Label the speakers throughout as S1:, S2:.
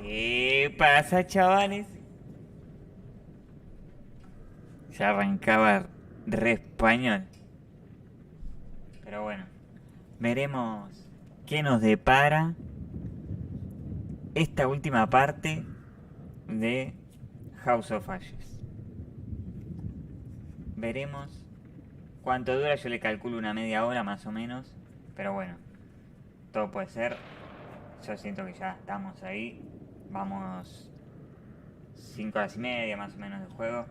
S1: ¿Qué pasa, chavales? Ya arrancaba re español. Pero bueno, veremos qué nos depara esta última parte de House of Ashes. Veremos cuánto dura. Yo le calculo una media hora más o menos. Pero bueno, todo puede ser. Yo siento que ya estamos ahí. Vamos 5 horas y media más o menos de juego.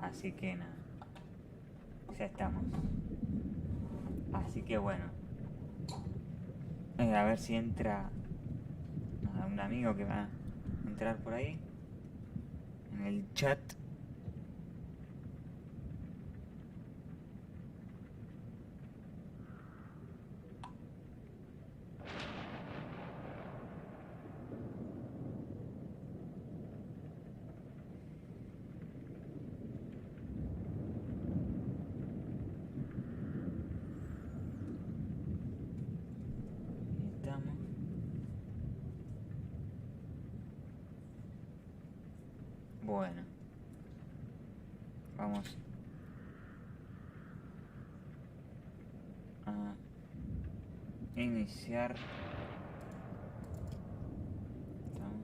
S1: Así que nada, ya estamos. Así que bueno, a ver si entra un amigo que va a entrar por ahí en el chat. Ahí estamos. Bueno, vamos a iniciar. Estamos.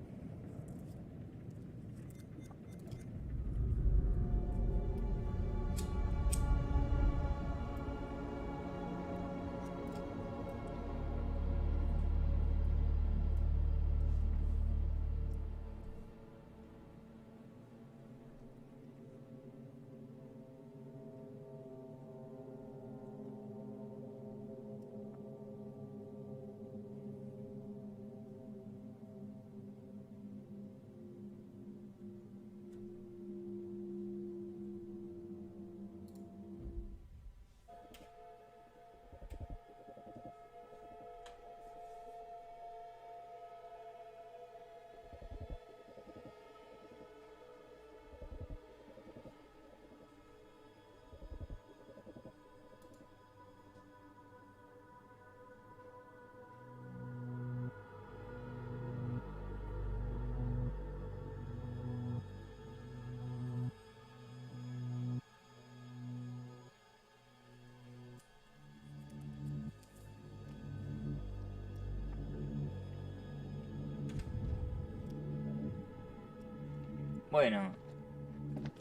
S1: Bueno,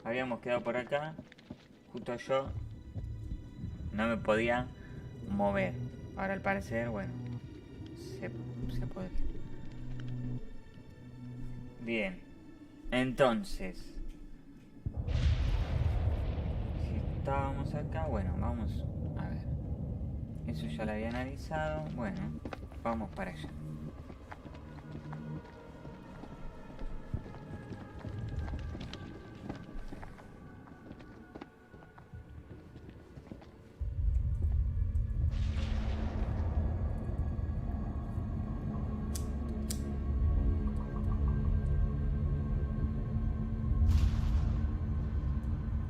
S1: habíamos quedado por acá. Justo yo no me podía mover. Ahora al parecer, bueno, se puede. Bien, entonces, si estábamos acá, bueno, vamos a ver. Eso ya lo había analizado. Bueno, vamos para allá.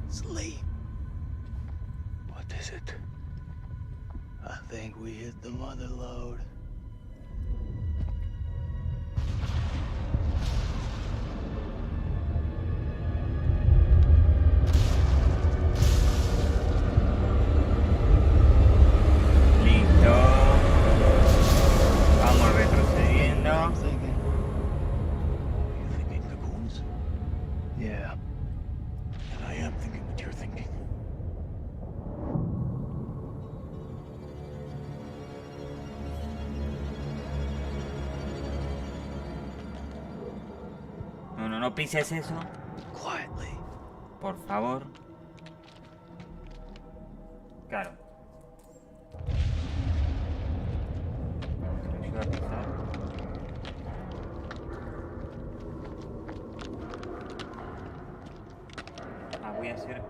S2: Sleep. What is it? I think we hit the mother lode.
S1: Listo. Vamos retrocediendo.
S2: Thinking. You thinking the goons? Yeah. And I am thinking what you're thinking.
S1: No, no, no pises eso.
S2: Quietly.
S1: Por favor. Claro. Se lo ayuda a pisar. Voy a hacer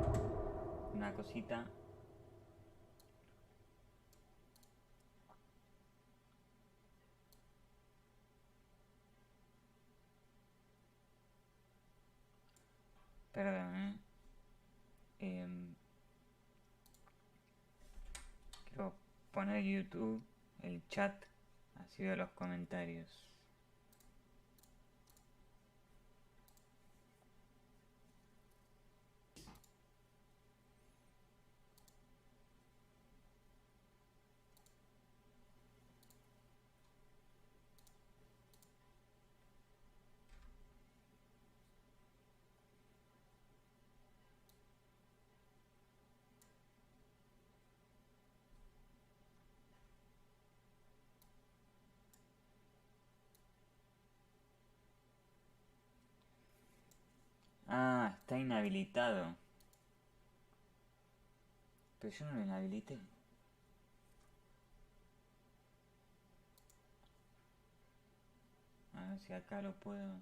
S1: una cosita. Perdón, quiero poner YouTube, el chat, así veo los comentarios. Ah, está inhabilitado. Pero yo no lo inhabilité. A ver si acá lo puedo...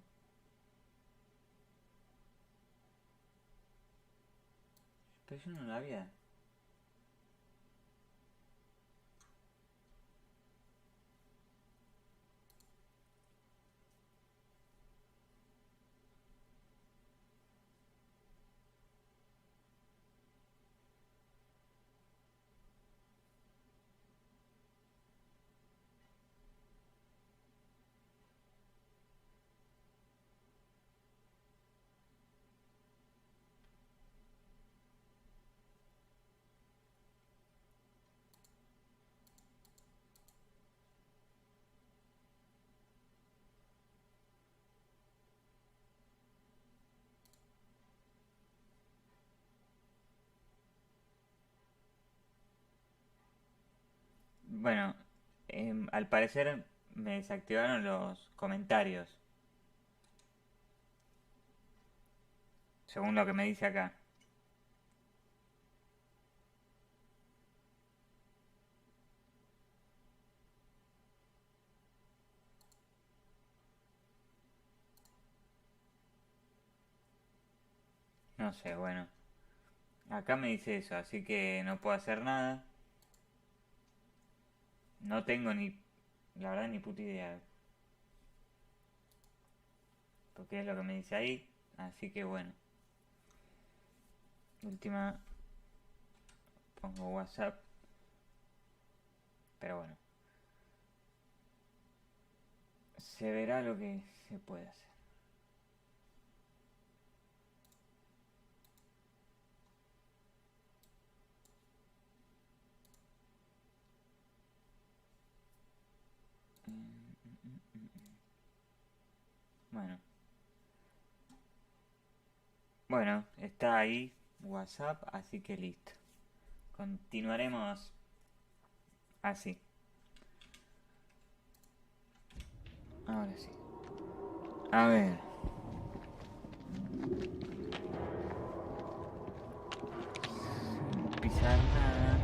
S1: Pero yo no lo había... Bueno, al parecer me desactivaron los comentarios, según lo que me dice acá. No sé, bueno. Acá me dice eso, así que no puedo hacer nada. No tengo ni... La verdad ni puta idea. Porque es lo que me dice ahí. Así que bueno. Última... Pongo WhatsApp. Pero bueno. Se verá lo que se puede hacer. Bueno. Bueno, está ahí WhatsApp, así que listo. Continuaremos así. Ahora sí. A ver. Sin pisar nada.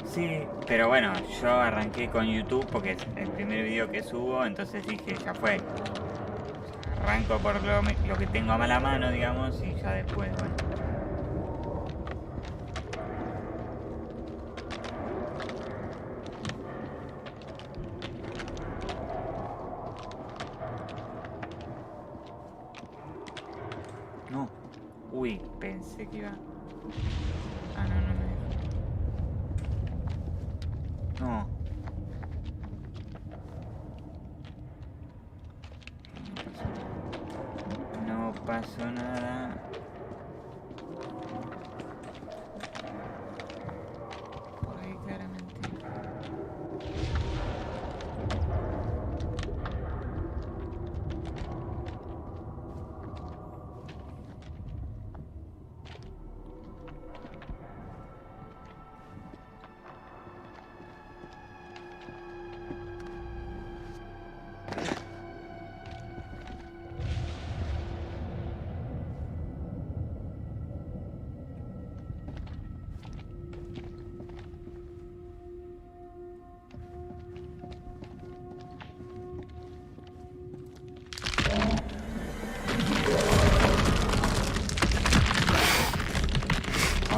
S1: Sí, pero bueno, yo arranqué con YouTube porque es el primer video que subo, entonces dije, ya fue. Arranco por lo que tengo a mala mano, digamos, y ya después, bueno. No. Uy, pensé que iba... Ah, no, no me dejó. No. No pasó nada. Por ahí claramente.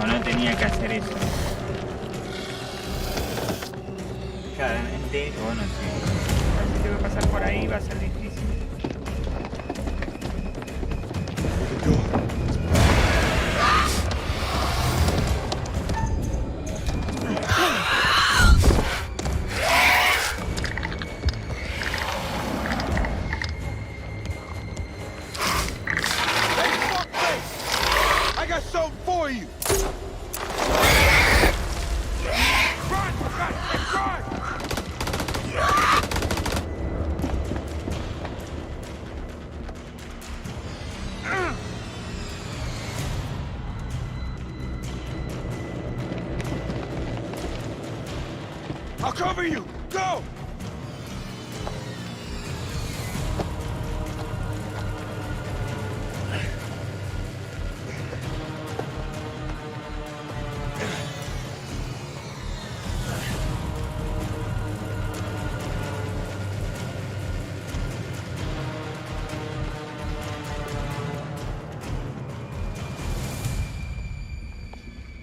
S1: No tenía que hacer eso. Claramente, bueno, si tengo que pasar por ahí va a ser difícil.
S2: I got something for you! Run! Run! Run! I'll cover you! Go!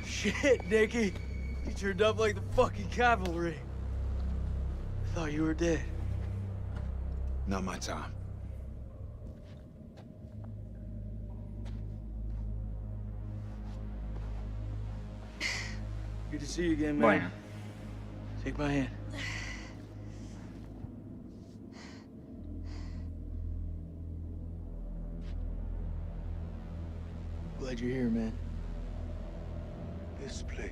S3: Shit, Nicky. You turned up like the fucking cavalry. I thought you were dead.
S2: Not my time.
S3: Good to see you again, man.
S1: Bueno,
S3: Take my hand. Glad you're here, man.
S2: This place.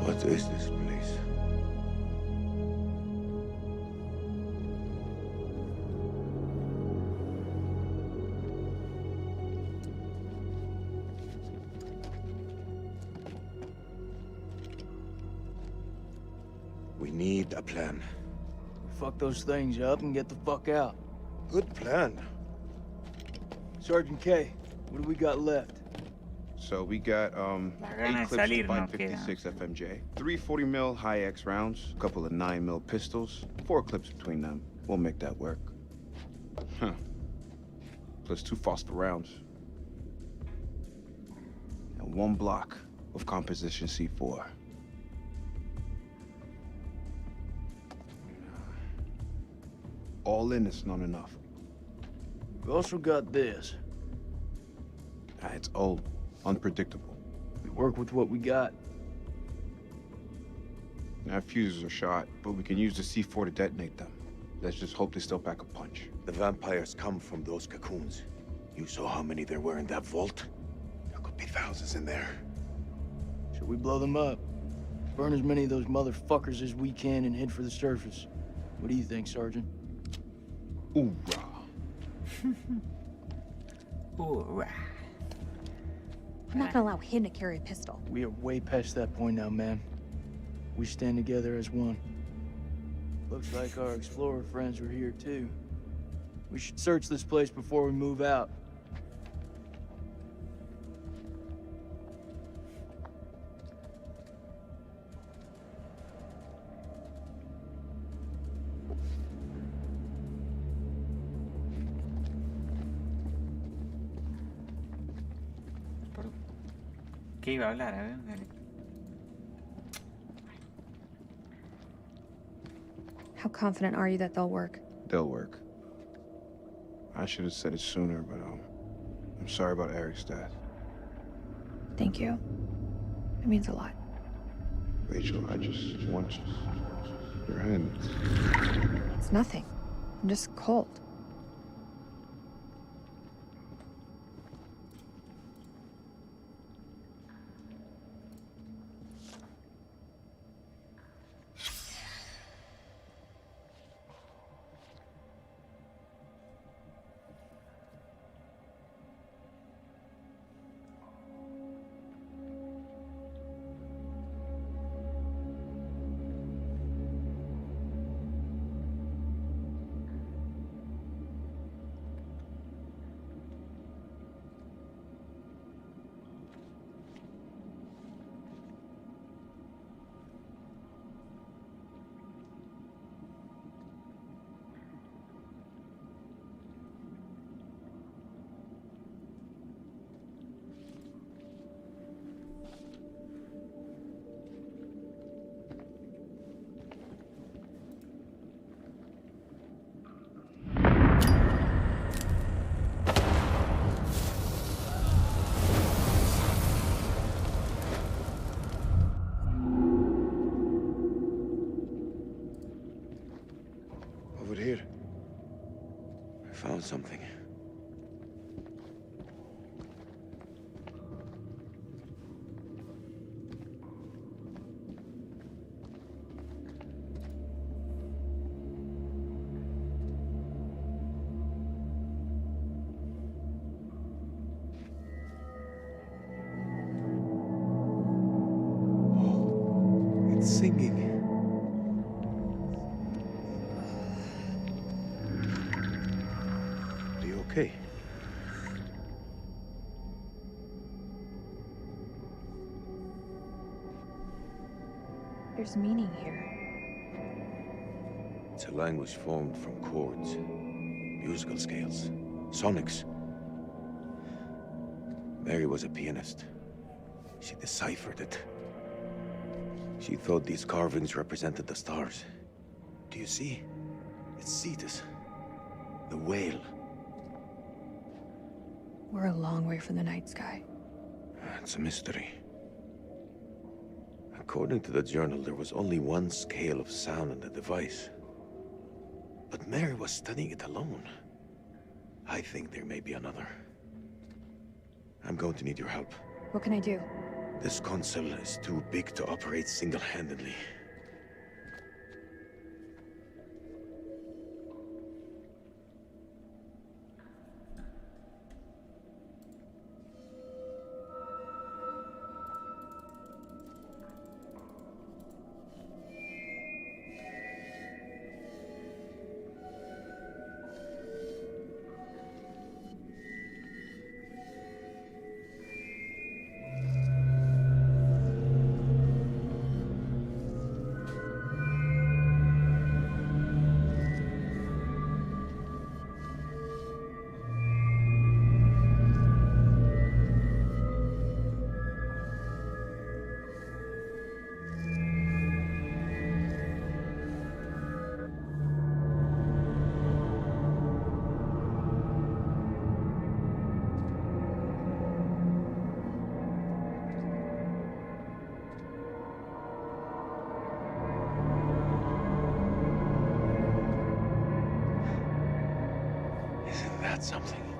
S2: What is this place? We need a plan.
S3: Fuck those things up and get the fuck out.
S2: Good plan.
S3: Sergeant K, what do we got left?
S4: So we got
S1: La gana
S4: 8
S1: de
S4: clips
S1: salir
S4: of
S1: no
S4: 556 FMJ, 3 40 high X rounds, a couple of 9 pistols, 4 clips between them. We'll make that work. Huh. Plus 2 Foster rounds. And 1 block of composition C4. All in, it's not enough.
S3: We also got this.
S4: It's old, unpredictable.
S3: We work with what we got.
S4: Our fuses are shot, but we can use the C4 to detonate them. Let's just hope they still pack a punch.
S2: The vampires come from those cocoons. You saw how many there were in that vault? There could be thousands in there.
S3: Should we blow them up? Burn as many of those motherfuckers as we can and head for the surface. What do you think, Sergeant?
S4: Hoorah.
S1: Hoorah.
S5: I'm not gonna allow him to carry a pistol.
S3: We are way past that point now, man. We stand together as one. Looks like our explorer friends are here, too. We should search this place before we move out.
S1: ¿Qué iba a hablar? A ver, dale.
S5: How confident are you that they'll work?
S4: They'll work. I should have said it sooner, but I'm sorry about Eric's death.
S5: Thank you. It means a lot.
S4: Rachel, I just want your hand.
S5: It's nothing. I'm just cold.
S2: Over here. I found something. singing. Are you okay?
S5: There's meaning here.
S2: It's a language formed from chords, musical scales, sonics. Mary was a pianist. She deciphered it. She thought these carvings represented the stars. Do you see? It's Cetus, the whale.
S5: We're a long way from the night sky.
S2: It's a mystery. According to the journal, there was only one scale of sound in the device. But Mary was studying it alone. I think there may be another. I'm going to need your help.
S5: What can I do?
S2: This console is too big to operate single-handedly. Something.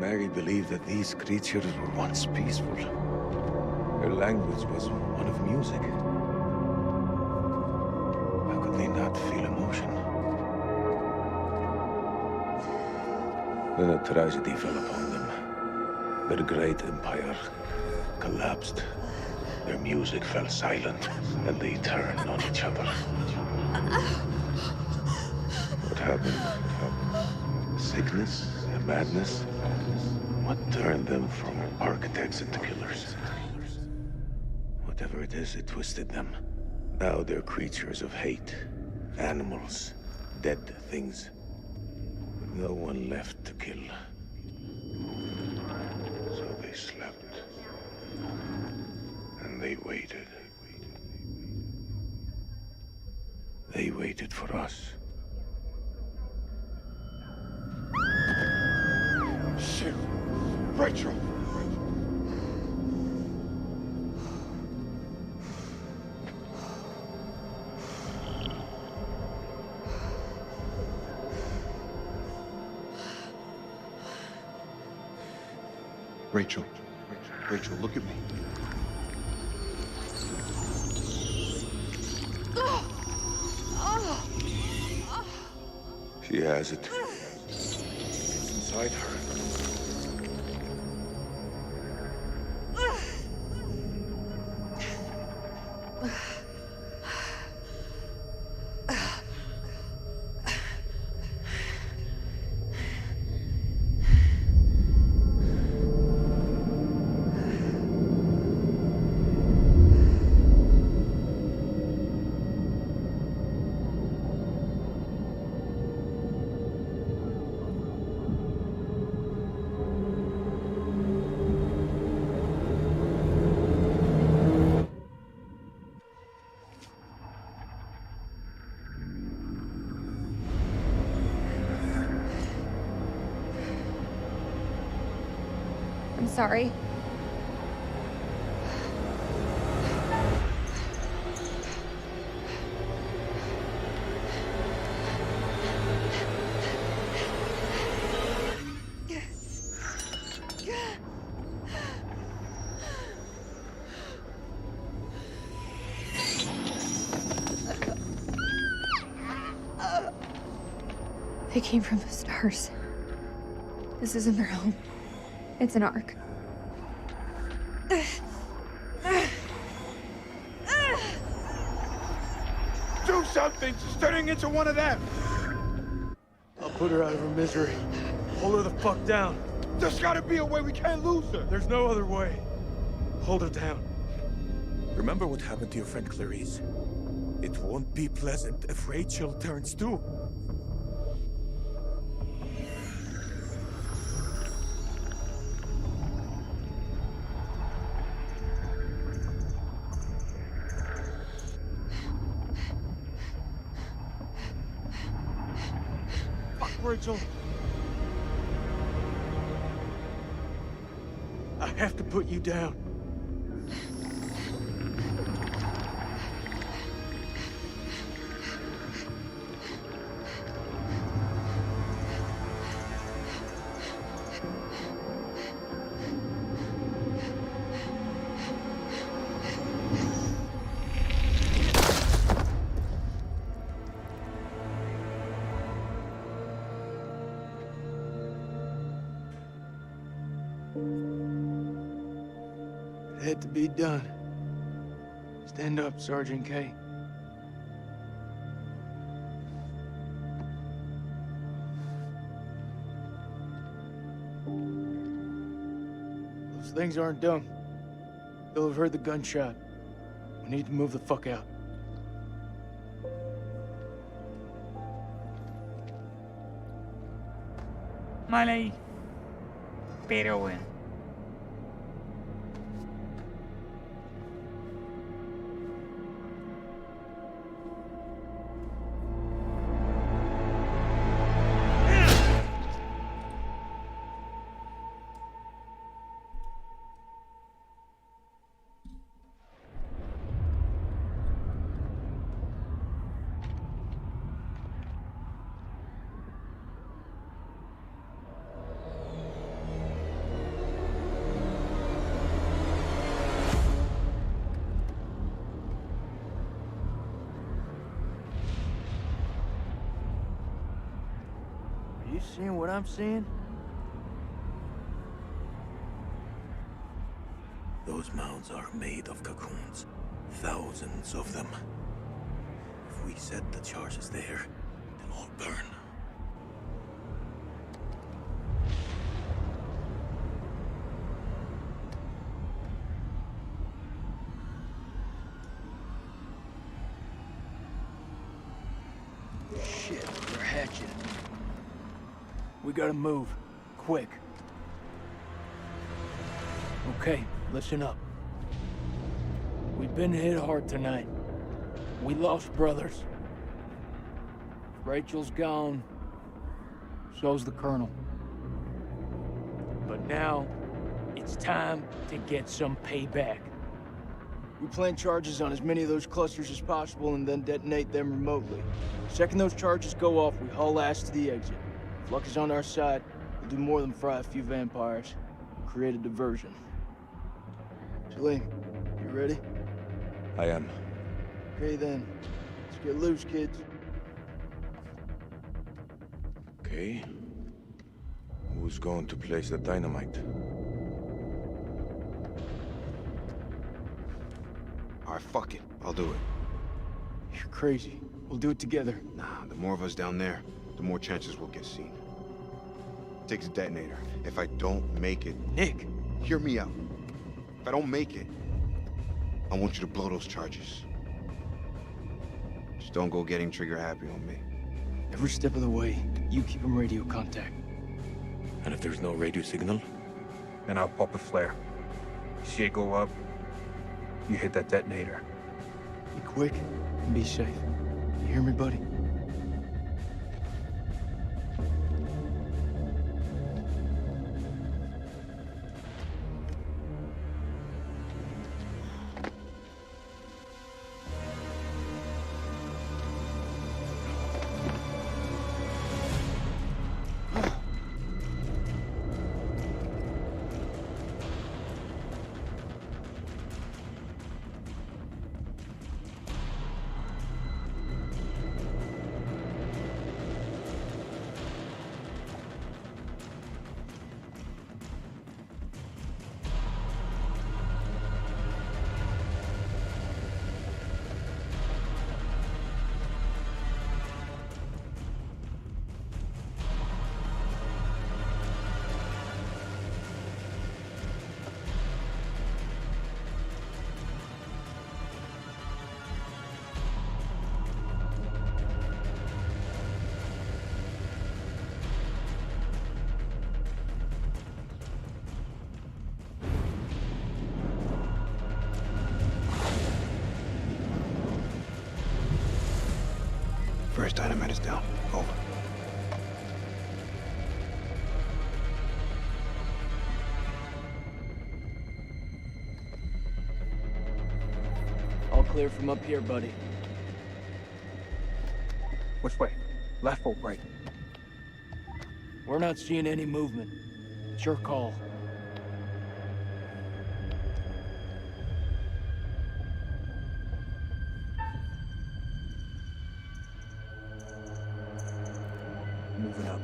S2: Mary believed that these creatures were once peaceful. Their language was one of music. How could they not feel emotion? Then a tragedy fell upon them. Their great empire collapsed. Their music fell silent, and they turned on each other. What happened? Sickness? Madness? What turned them from architects into killers? Whatever it is, it twisted them. Now they're creatures of hate. Animals. Dead things. With no one left to kill. So they slept. And they waited. They waited for us.
S4: Shit! Rachel! Rachel. Rachel, look at me.
S2: She has it. It's inside her.
S5: I'm sorry. They came from the stars. This isn't their home. It's an ark.
S4: thing. She's turning into one of them.
S3: I'll put her out of her misery. Hold her the fuck down.
S4: There's gotta be a way. We can't lose her.
S3: There's no other way. Hold her down.
S6: Remember what happened to your friend Clarice? It won't be pleasant if Rachel turns too.
S3: Fuck, Rachel. I have to put you down. It had to be done. Stand up, Sergeant K. Those things aren't dumb. They'll have heard the gunshot. We need to move the fuck out.
S1: Mal ahí. Pero bueno.
S3: Are you seeing what I'm seeing?
S6: Those mounds are made of cocoons. Thousands of them. If we set the charges there, they'll all burn.
S3: Shit, they're hatching. We gotta move. Quick. Okay, listen up. We've been hit hard tonight. We lost brothers. Rachel's gone. So's the Colonel. But now, it's time to get some payback. We plant charges on as many of those clusters as possible and then detonate them remotely. Second those charges go off, we haul ass to the exit. If luck is on our side, we'll do more than fry a few vampires. Create a diversion. Salim, you ready?
S2: I am.
S3: Okay then. Let's get loose, kids.
S2: Okay. Who's going to place the dynamite?
S4: All right, fuck it. I'll do it.
S3: You're crazy. We'll do it together.
S4: Nah, the more of us down there, the more chances we'll get seen. Takes a detonator. If I don't make it...
S3: Nick!
S4: Hear me out. If I don't make it, I want you to blow those charges. Just don't go getting trigger happy on me.
S3: Every step of the way, you keep him radio contact.
S6: And if there's no radio signal?
S7: Then I'll pop a flare. See it go up, you hit that detonator.
S3: Be quick and be safe. You hear me, buddy?
S4: Dynamite is down. Over.
S3: All clear from up here, buddy.
S7: Which way? Left or right?
S3: We're not seeing any movement. It's your call.
S7: Moving up.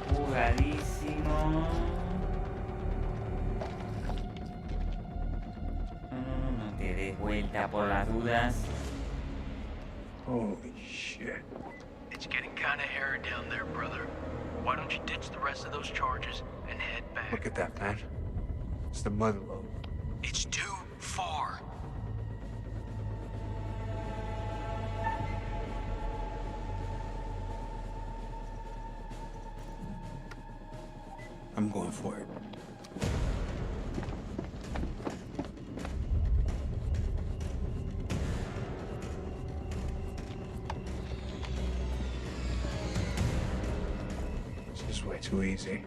S1: Jugadísimo. No te des vuelta por las dudas.
S7: Holy shit.
S3: It's getting kinda hairy down there, brother. Why don't you ditch the rest of those charges and head back?
S7: Look at that, man. It's the mother lode.
S3: It's too far.
S6: I'm going for it.
S7: This is way too easy.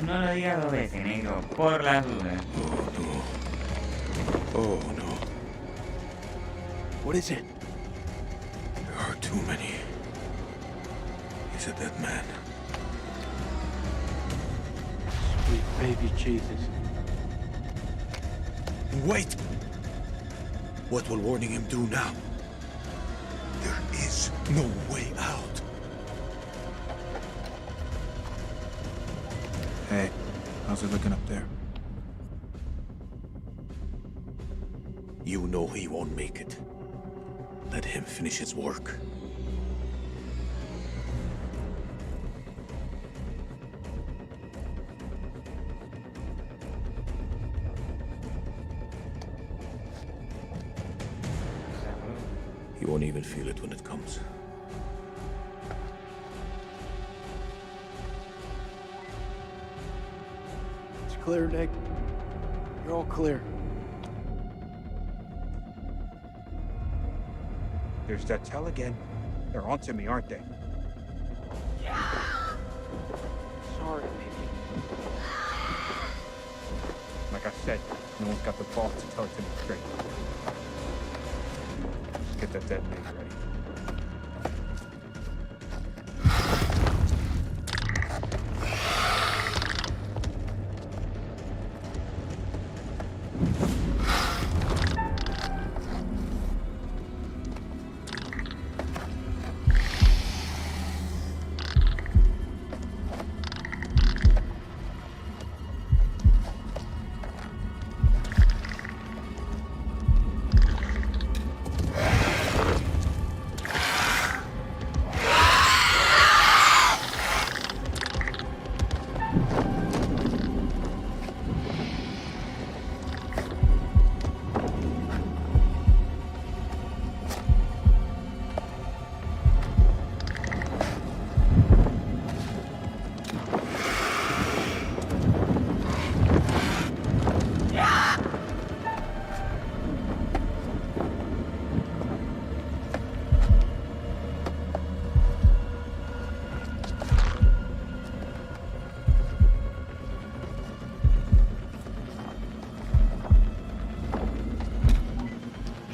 S1: No lo digas dos veces, negro, por las dudas.
S2: Oh, no. Oh, no.
S3: What is it?
S2: There are too many. He's a dead man.
S3: Sweet baby Jesus.
S2: Wait! What will warning him do now? There is no way out.
S7: Hey, how's it looking up there?
S2: You know he won't make it. Let him finish his work. He won't even feel it when it comes.
S3: It's clear, Nick. You're all clear.
S7: There's that tell again. They're onto me, aren't they?
S3: Sorry, baby.
S7: Like I said, no one's got the balls to tell it to me straight. Just get that detonator ready.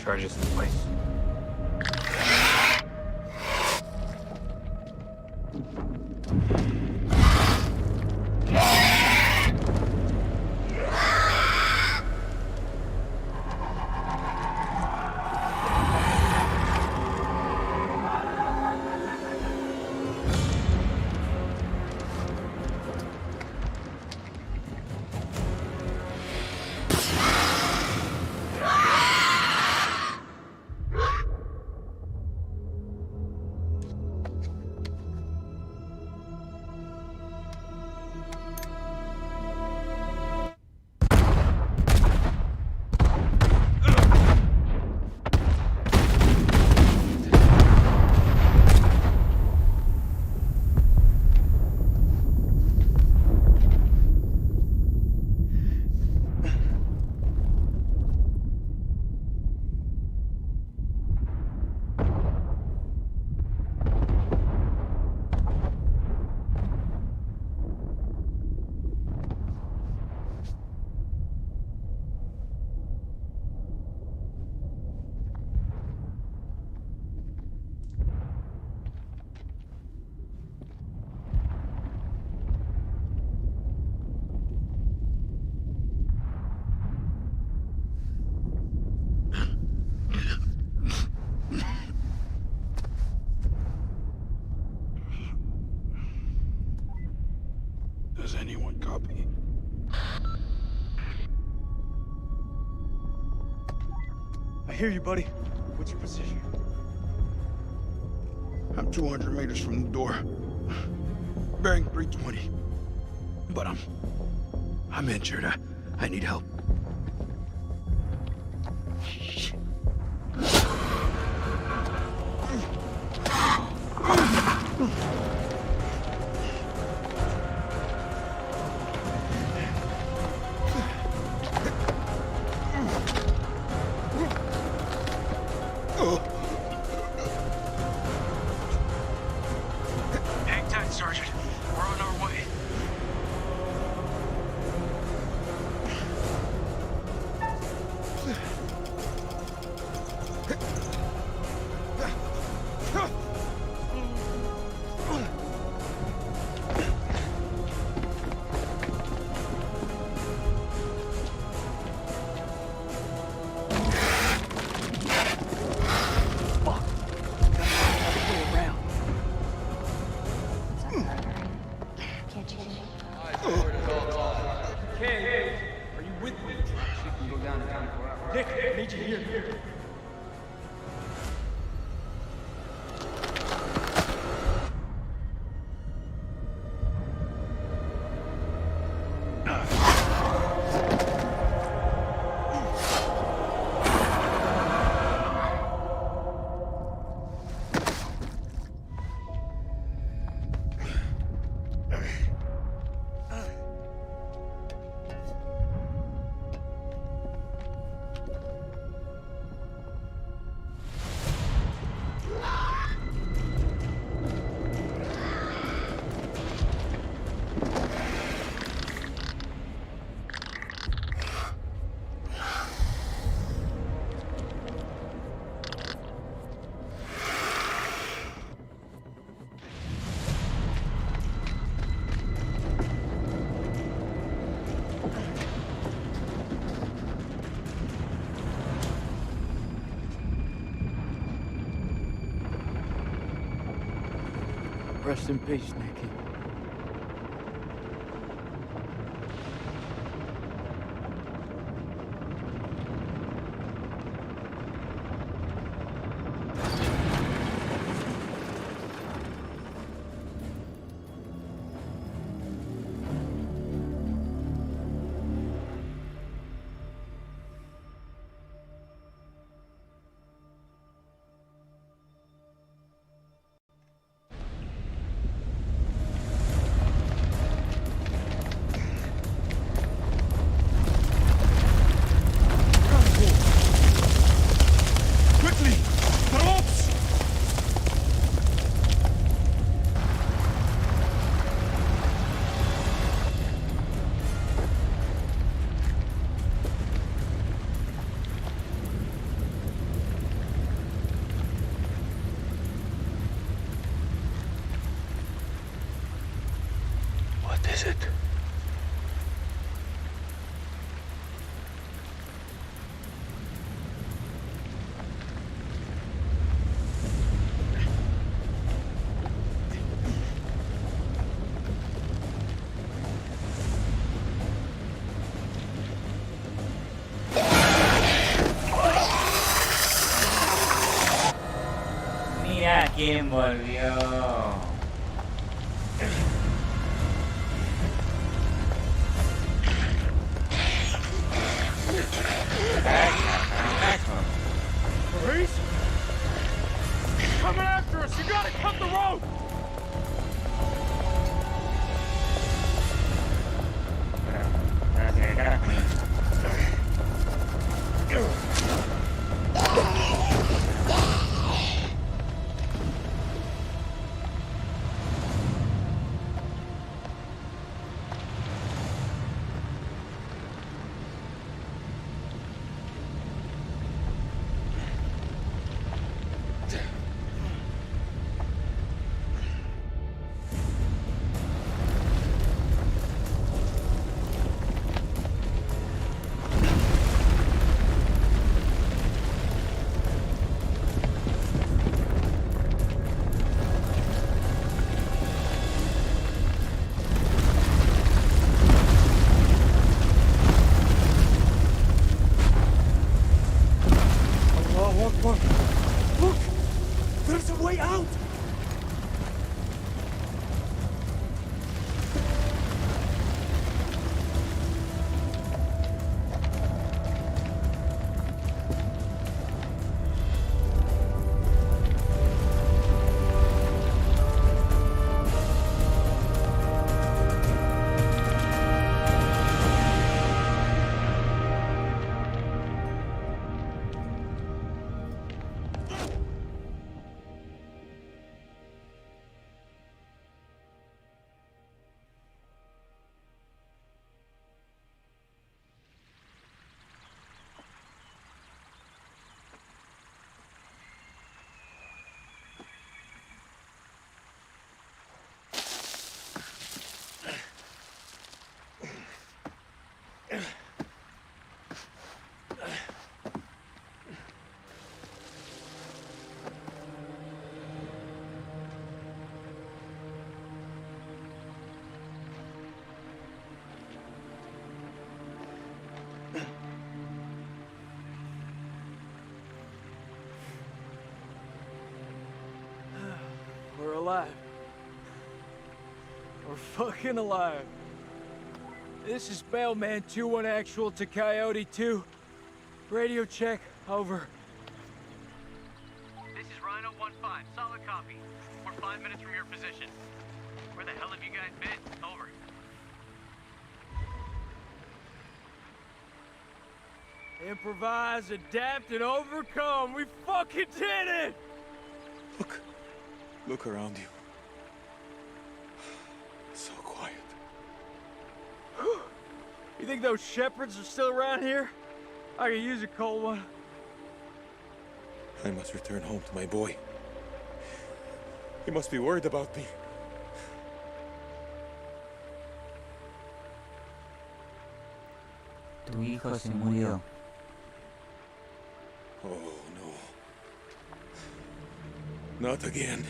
S7: charges in place.
S4: Does anyone copy?
S3: I hear you, buddy. What's your position?
S4: I'm 200 meters from the door. Bearing 320. But I'm injured. I need help.
S3: Hang tight, Sergeant. We're on our way. Nick, I need you here. Rest in peace, Nicky.
S2: is it?
S1: Mira quién volvió.
S3: Maurice? Coming after us! You gotta cut the rope!
S1: Gracias, carajo.
S3: Look! There's a way out! We're alive. We're fucking alive. This is Bellman 2-1 actual to Coyote 2. Radio check, over.
S8: This is Rhino 1-5, solid copy. We're 5 minutes from your position. Where the hell have you guys been? Over.
S3: Improvise, adapt, and overcome. We fucking did it!
S2: Look. Look around you. So quiet.
S3: You think those shepherds are still around here? I could use a cold one.
S2: I must return home to my boy. He must be worried about me.
S1: Tu hijo se murió.
S2: Oh, no. Not again.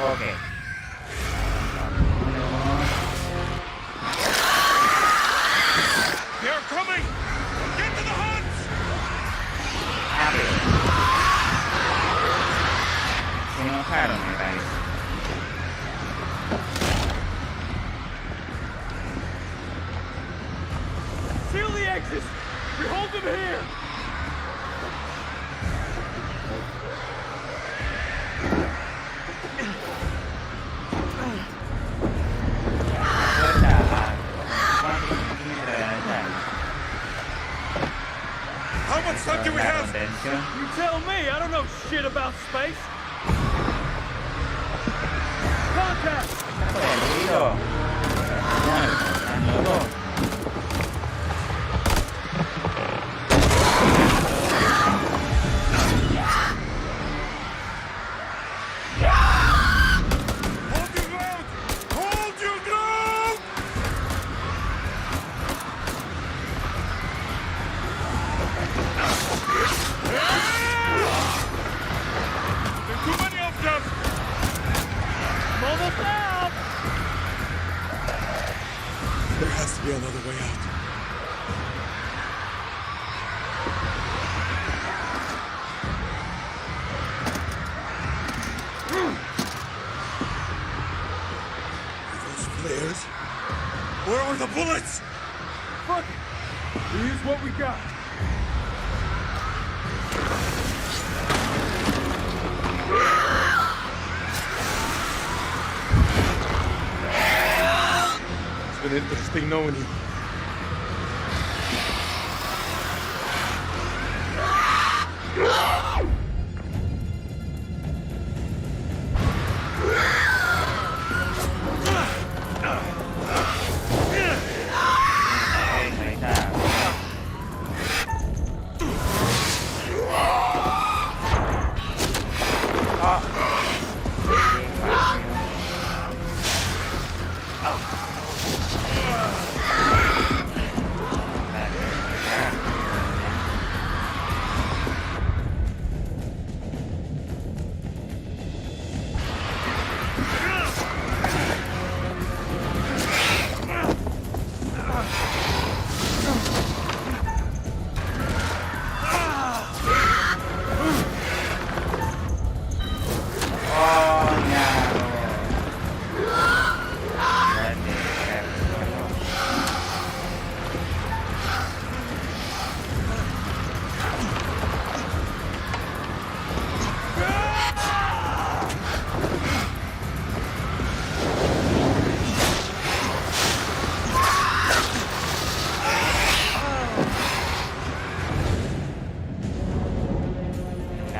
S1: Okay.
S4: They're coming! Get to the huts!
S1: Rápido. Se enojaron, me parece.
S3: Seal the exits! We hold them here!
S1: Puerta a 4 centímetros de la ventana.
S4: How much time do we have?
S1: Contención.
S3: You tell me, I don't know shit about space! Contact!
S1: Por el ruido. No, están locos.
S6: has to be another way out. Those flares? Where were the bullets?
S3: Fuck it! We use what we got.
S6: It's been interesting knowing you.
S1: Ahí está.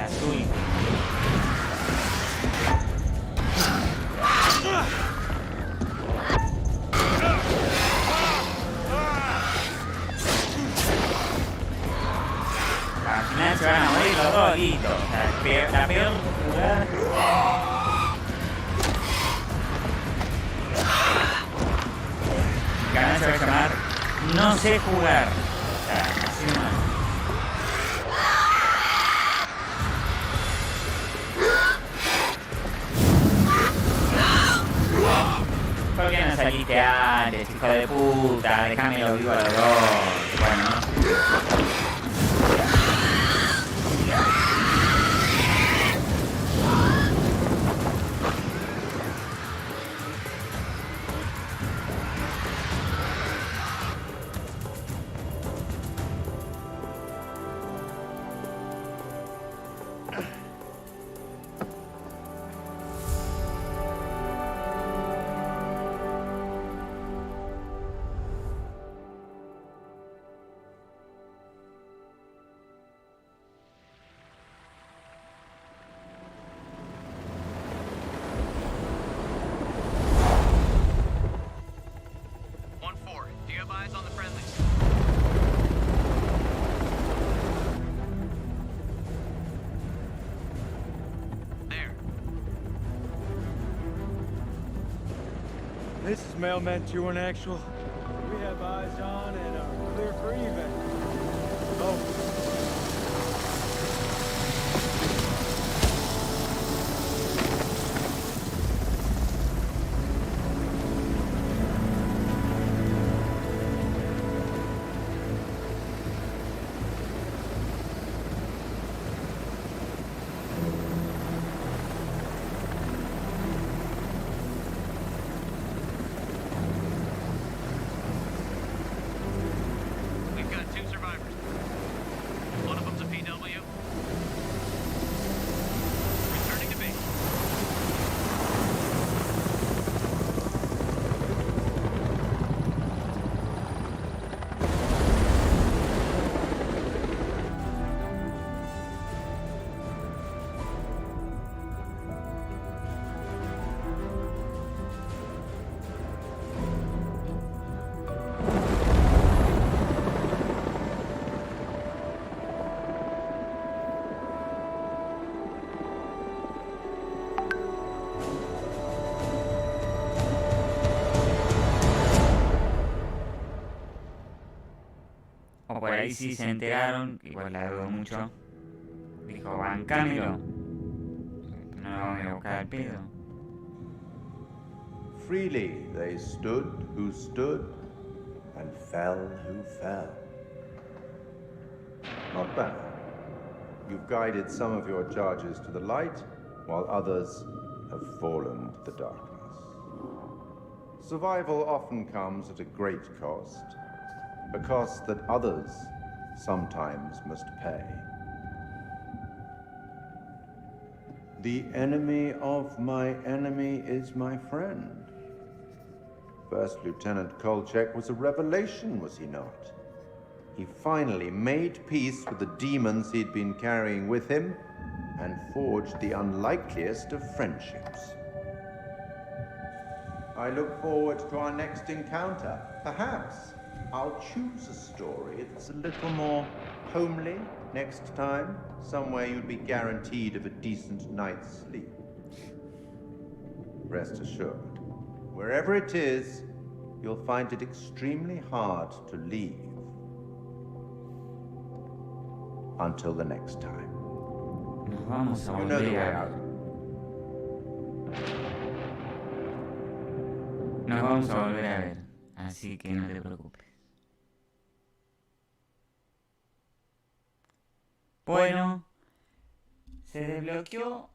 S1: Azul. Al final se van a morir los dos, listo. La peor jugada. El canal se va a llamar No sé jugar. O sea, así nomás. ¿Por qué no saliste antes, hijo de puta? Déjamelo vivo a los dos. Bueno, no.
S3: This is Mailman 2 in actual. We have eyes on and are clear for even. Oh. O por ahí sí se enteraron, igual la dudo mucho. Dijo, bancámelo. No lo vamos a buscar al pedo.
S9: Freely they stood who stood, and fell who fell. Not bad. You've guided some of your charges to the light, while others have fallen to the darkness. Survival often comes at a great cost, a cost that others sometimes must pay. The enemy of my enemy is my friend. First Lieutenant Kolchak was a revelation, was he not? He finally made peace with the demons he'd been carrying with him and forged the unlikeliest of friendships. I look forward to our next encounter. Perhaps I'll choose a story that's a little more homely next time, somewhere you'd be guaranteed of a decent night's sleep. Rest assured, wherever it is, you'll find it extremely hard to leave. Until the next time.
S1: Nos vamos a
S9: You know the
S1: volver
S9: way
S1: a...
S9: out.
S1: Nos vamos a volver a ver, así que no te preocupes. Bueno, se desbloqueó.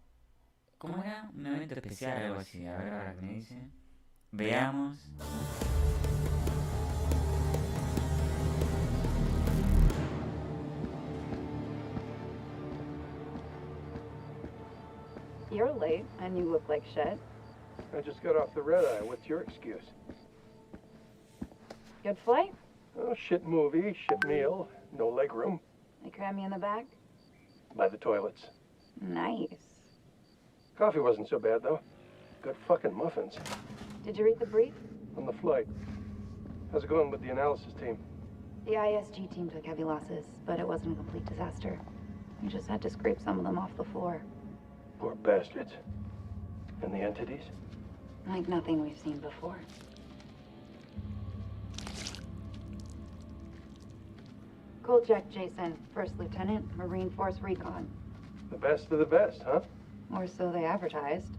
S1: ¿Cómo era? Un evento especial, algo así. A ver ahora qué me dice. Veamos.
S10: You're late, and you look like shit.
S11: I just got off the red-eye. What's your excuse?
S10: Good flight?
S11: Oh, shit movie, shit meal, no leg room.
S10: They cram you in the back?
S11: By the toilets.
S10: Nice.
S11: Coffee wasn't so bad, though. Good fucking muffins.
S10: Did you read the brief?
S11: On the flight. How's it going with the analysis team?
S10: The ISG team took heavy losses, but it wasn't a complete disaster. We just had to scrape some of them off the floor.
S11: Poor bastards. And the entities?
S10: Like nothing we've seen before. Kolchak Jason, First Lieutenant, Marine Force Recon.
S11: The best of the best, huh?
S10: Or so they advertised.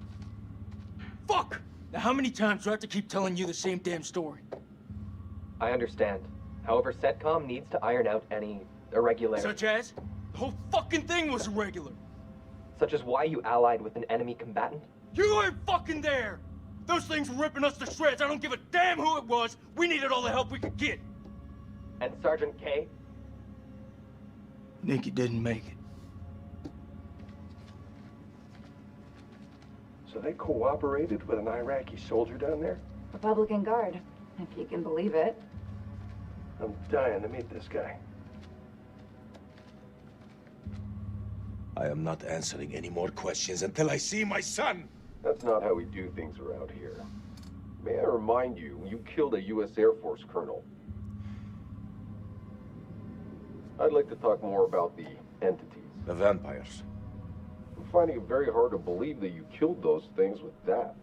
S3: Fuck! Now how many times do I have to keep telling you the same damn story?
S12: I understand. However, CENTCOM needs to iron out any irregularities.
S3: Such as? The whole fucking thing was irregular.
S12: Such as why you allied with an enemy combatant?
S3: You weren't fucking there! Those things were ripping us to shreds. I don't give a damn who it was. We needed all the help we could get.
S12: And Sergeant K?
S3: Nikki didn't make it.
S11: So they cooperated with an Iraqi soldier down there?
S10: Republican Guard, if you can believe it.
S11: I'm dying to meet this guy.
S2: I am not answering any more questions until I see my son!
S13: That's not how we do things around here. May I remind you, you killed a U.S. Air Force colonel. I'd like to talk more about the entities.
S2: The vampires.
S13: I'm finding it very hard to believe that you killed those things with that.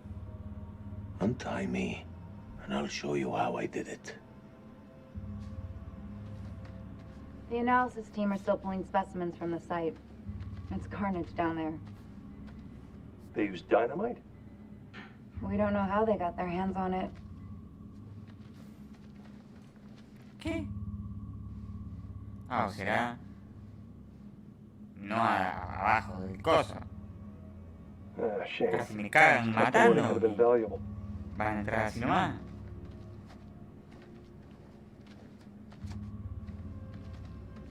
S2: Untie me, and I'll show you how I did it.
S10: The analysis team are still pulling specimens from the site. It's carnage down there.
S11: They used dynamite?
S10: We don't know how they got their hands on it.
S1: ¿Qué? Ah, será... No abajo del coso.
S11: Ah, shame.
S1: Casi me cagan
S11: That would have
S1: matando.
S11: been valuable.
S1: Van a entrar así nomás.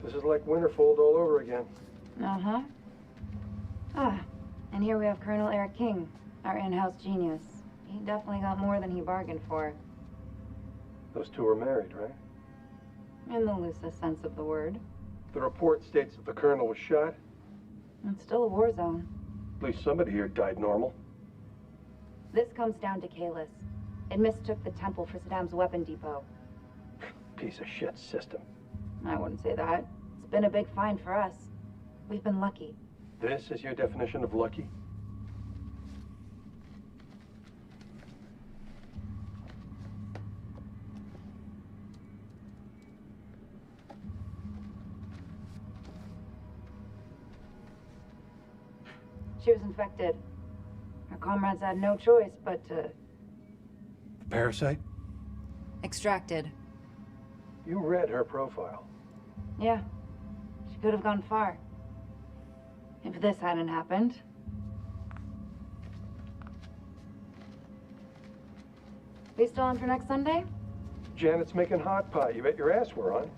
S11: This is like Winterfold all over again.
S10: Uh-huh. Ah, and here we have Colonel Eric King, our in-house genius. He definitely got more than he bargained for.
S11: Those two were married, right?
S10: In the loosest sense of the word.
S11: The report states that the colonel was shot.
S10: It's still a war zone.
S11: At least somebody here died normal.
S10: This comes down to Kalis. It mistook the temple for Saddam's weapon depot.
S11: Piece of shit system.
S10: I wouldn't say that. It's been a big find for us. We've been lucky.
S11: This is your definition of lucky?
S10: She was infected. Her comrades had no choice but to...
S9: Parasite?
S5: Extracted.
S11: You read her profile.
S10: Yeah. She could have gone far. If this hadn't happened. We still on for next Sunday?
S11: Janet's making hot pot. You bet your ass we're on.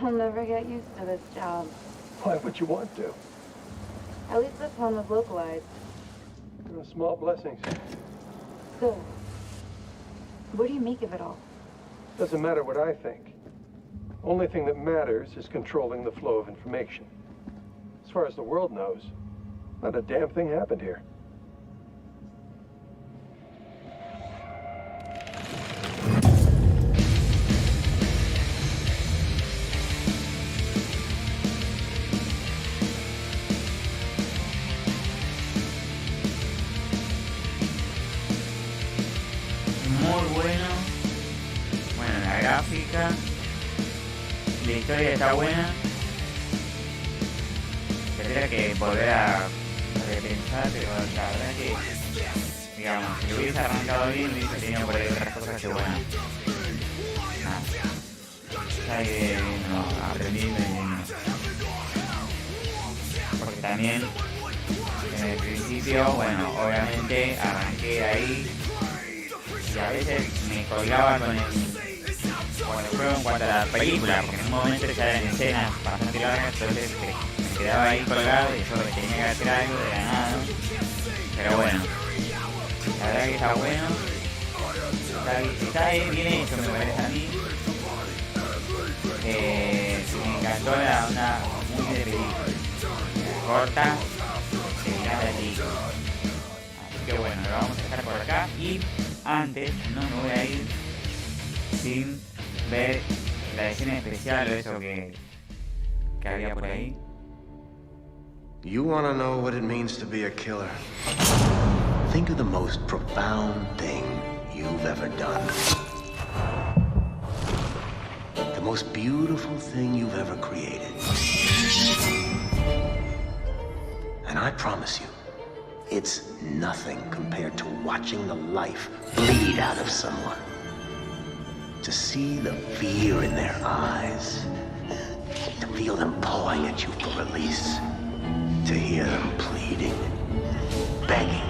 S10: I'll never get used to this job.
S11: Why would you want to?
S10: At least this one was localized.
S11: Small blessings.
S10: Good. What do you make of it all?
S11: Doesn't matter what I think. Only thing that matters is controlling the flow of information. As far as the world knows, not a damn thing happened here.
S1: Muy bueno. Bueno, la gráfica. La historia está buena. Tendría que volver a repensar, pero la verdad que, digamos, si lo hubiese arrancado bien, hubiese tenido por ahí otras cosas que bueno. Nada. Ya iré aprendiendo porque también en el principio, bueno, obviamente arranqué ahí y a veces me colgaba con el juego en cuanto a la película, porque en un momento ya eran escenas bastante largas, entonces me quedaba ahí colgado y yo tenía que hacer algo de la nada. Pero bueno, la verdad que está bueno, está bien hecho, me parece a mí. Me encantó la onda muy de película, corta, se encanta la película. Así que bueno, lo vamos a dejar por acá y antes no me voy a ir sin ver la escena especial o eso que había por ahí.
S2: You want to know what it means to be a killer? Think of the most profound thing you've ever done. The most beautiful thing you've ever created. And I promise you, it's nothing compared to watching the life bleed out of someone. To see the fear in their eyes. To feel them pawing at you for release. To hear them pleading, begging.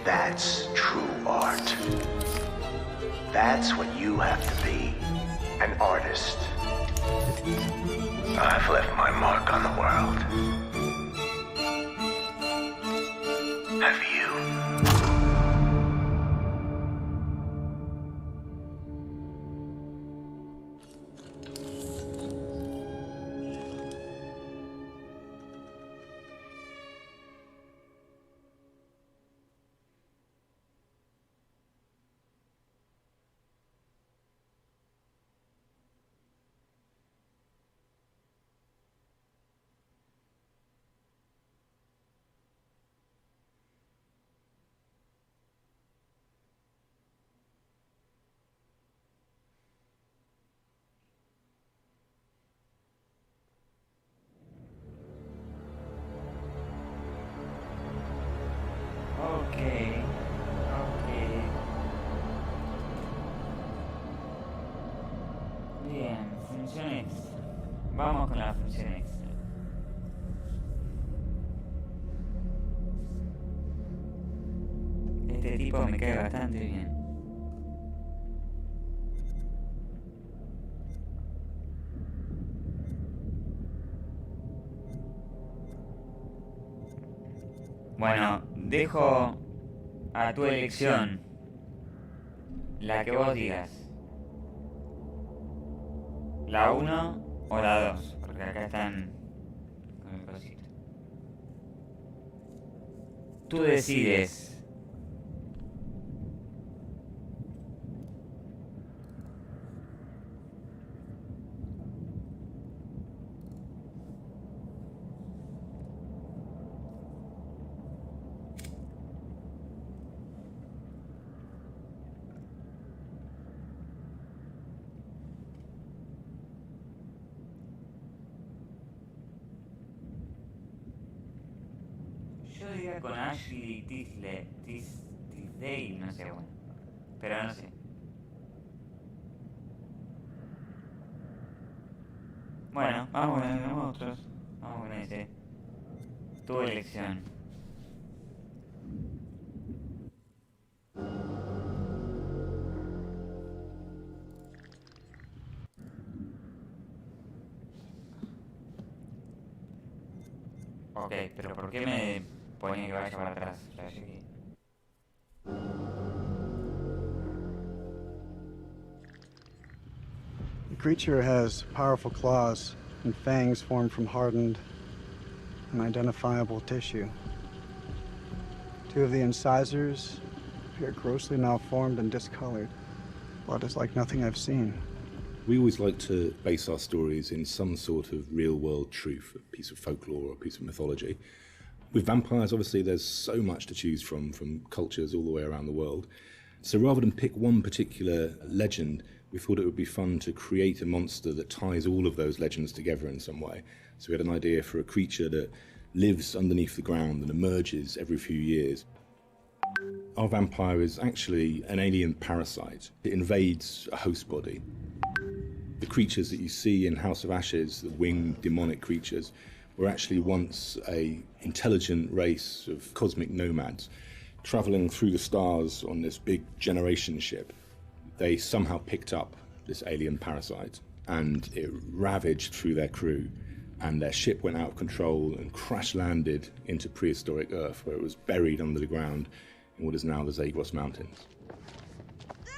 S2: That's true art. That's what you have to be, an artist. I've left my mark on the world. Have you?
S1: Bien, funciones. Vamos con las funciones. Este tipo me cae bastante bien. Bueno, dejo a tu elección la que vos digas. ¿La 1 o la 2? Porque acá están con el cosito. Tú decides. Yo diría con Ashley Tisdale, no sé, bueno. Pero no sé. Bueno, vamos con los monstruos. Vamos con ese. Tu elección. Ok, pero ¿por qué me pone que vaya para atrás? O sea, así que...
S14: The creature has powerful claws and fangs formed from hardened, unidentifiable tissue. 2 of the incisors appear grossly malformed and discolored. Blood is like nothing I've seen.
S15: We always like to base our stories in some sort of real-world truth, a piece of folklore or a piece of mythology. With vampires, obviously, there's so much to choose from cultures all the way around the world. So rather than pick one particular legend, we thought it would be fun to create a monster that ties all of those legends together in some way. So we had an idea for a creature that lives underneath the ground and emerges every few years. Our vampire is actually an alien parasite. It invades a host body. The creatures that you see in House of Ashes, the winged demonic creatures, were actually once an intelligent race of cosmic nomads traveling through the stars on this big generation ship. They somehow picked up this alien parasite and it ravaged through their crew, and their ship went out of control and crash landed into prehistoric Earth, where it was buried under the ground in what is now the Zagros Mountains.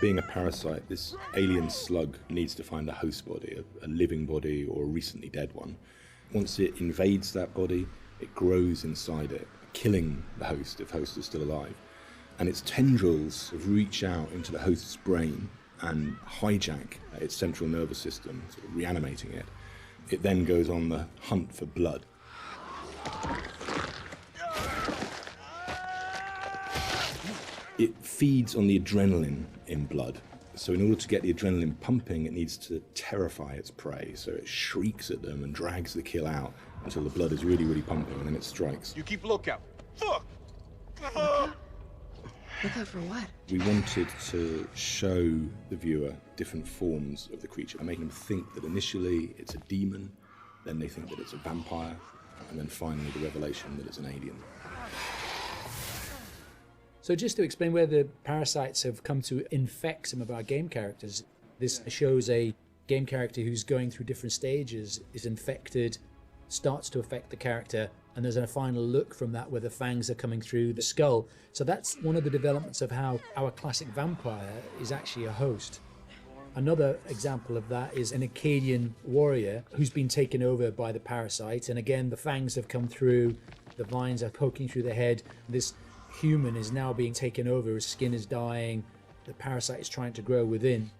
S15: Being a parasite, this alien slug needs to find a host body, a living body or a recently dead one. Once it invades that body, it grows inside it, killing the host if host is still alive. And its tendrils reach out into the host's brain and hijack its central nervous system, sort of reanimating it. It then goes on the hunt for blood. It feeds on the adrenaline in blood. So in order to get the adrenaline pumping, it needs to terrify its prey. So it shrieks at them and drags the kill out until the blood is really, really pumping, and then it strikes.
S4: You keep lookout. Fuck!
S16: Look out for what?
S15: We wanted to show the viewer different forms of the creature and make them think that initially it's a demon, then they think that it's a vampire, and then finally the revelation that it's an alien.
S17: So just to explain where the parasites have come to infect some of our game characters, this shows a game character who's going through different stages, is infected, starts to affect the character, and there's a final look from that where the fangs are coming through the skull. So that's one of the developments of how our classic vampire is actually a host. Another example of that is an Akkadian warrior who's been taken over by the parasite, and again the fangs have come through, the vines are poking through the head. This human is now being taken over, his skin is dying, the parasite is trying to grow within.